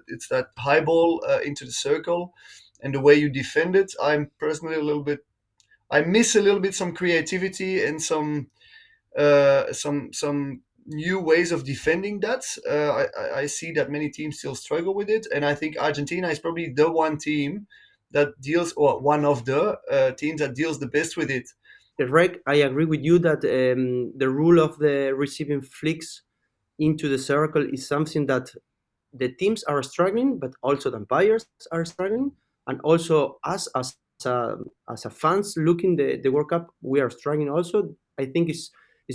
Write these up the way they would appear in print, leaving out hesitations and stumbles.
it's that high ball into the circle, and the way you defend it. I'm personally I miss a little bit some creativity and some new ways of defending that. I see that many teams still struggle with it, and I think Argentina is probably the one team that deals, or one of the teams that deals the best with it. Rek, I agree with you that the rule of the receiving flicks into the circle is something that the teams are struggling, but also the umpires are struggling, and also us as a fans looking the World Cup, we are struggling also. I think it's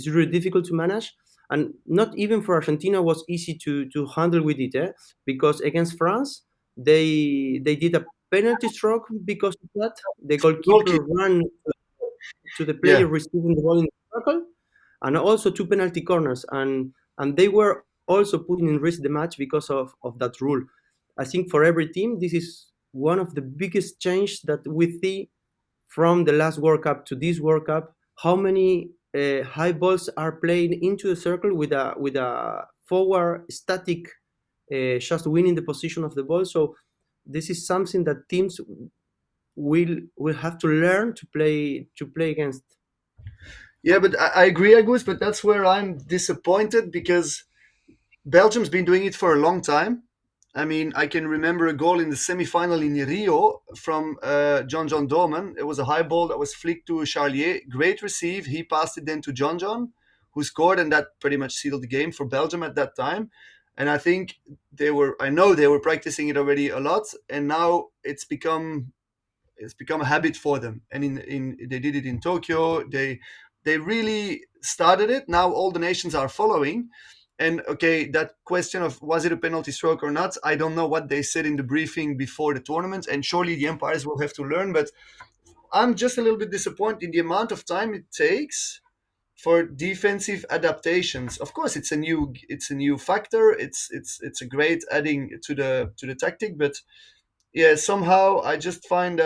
really difficult to manage, and not even for Argentina was easy to handle with it, because against France they did a penalty stroke because of that. The goalkeeper Goalkeeper, ran to the yeah. player receiving the ball in the circle, and also two penalty corners, and they were also putting in risk the match because of that rule. I think for every team, this is one of the biggest change that we see from the last World Cup to this World Cup. How many high balls are played into the circle with a forward static, just winning the position of the ball. So this is something that teams will have to learn to play against. Yeah, but I agree, Agus, but that's where I'm disappointed because Belgium's been doing it for a long time. I mean, I can remember a goal in the semi-final in Rio from John Dorman. It was a high ball that was flicked to Charlier. Great receive. He passed it then to John, who scored, and that pretty much sealed the game for Belgium at that time. And I think I know they were practicing it already a lot, and now it's become a habit for them. And they did it in Tokyo. They really started it. Now all the nations are following. And okay, that question of was it a penalty stroke or not, I don't know what they said in the briefing before the tournament, and surely the umpires will have to learn. But I'm just a little bit disappointed in the amount of time it takes for defensive adaptations. Of course, it's a new factor. It's a great adding to the tactic, but yeah, somehow I just find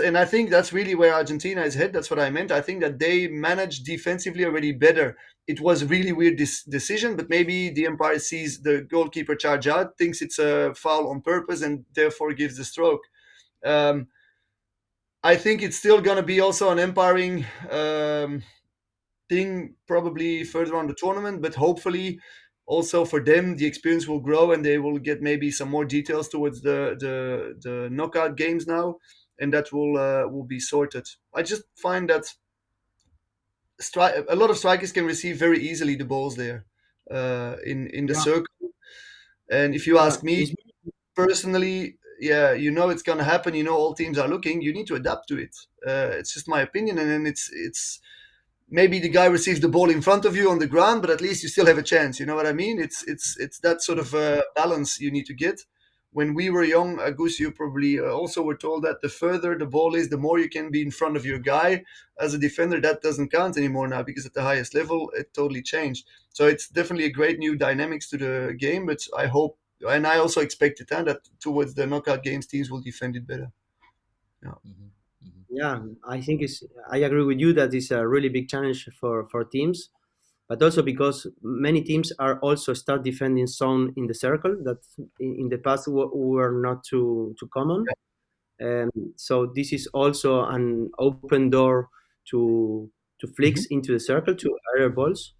and I think that's really where Argentina is head. That's what I meant. I think that they managed defensively already better. It was a really weird decision, but maybe the umpire sees the goalkeeper charge out, thinks it's a foul on purpose, and therefore gives the stroke. Um, I think it's still going to be also an umpiring thing, probably further on the tournament, but hopefully also for them the experience will grow and they will get maybe some more details towards the knockout games now, and that will be sorted. I just find that a lot of strikers can receive very easily the balls there in the Yeah, circle. And if you yeah. ask me personally, yeah, it's going to happen. All teams are looking. You need to adapt to it. It's just my opinion, and then it's maybe the guy receives the ball in front of you on the ground, but at least you still have a chance. You know what I mean? It's that sort of balance you need to get. When we were young, Agus, you probably also were told that the further the ball is, the more you can be in front of your guy. As a defender, that doesn't count anymore now because at the highest level, it totally changed. So it's definitely a great new dynamics to the game. But I hope, and I also expect it, that towards the knockout games, teams will defend it better. Yeah. Mhm, mhm. Yeah, I agree with you that it's a really big challenge for teams, but also because many teams are also start defending zone in the circle that in the past were not too common. So this is also an open door to Mhm. flicks into the circle to aerial balls.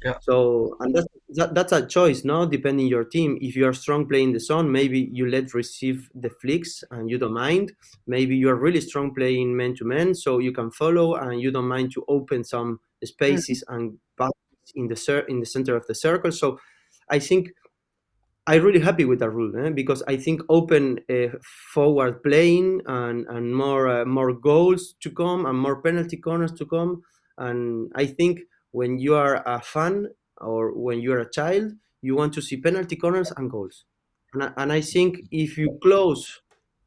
Yeah. So, and that's a choice, no? Depending your team. If you are strong playing the zone, maybe you let receive the flicks and you don't mind. Maybe you are really strong playing man to man, so you can follow and you don't mind to open some Mhm. spaces and pass in in the center of the circle. So, I think I'm really happy with that rule, because I think open forward playing and more goals to come and more penalty corners to come. And I think when you are a fan or when you are a child, you want to see penalty corners and goals. And I think if you close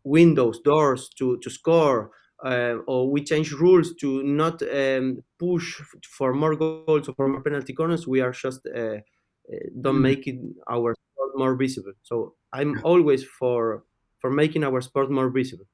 windows, doors to score, or we change rules to not push for more goals or for more penalty corners, we are just don't Mhm. make it our sport more visible. So I'm always for making our sport more visible.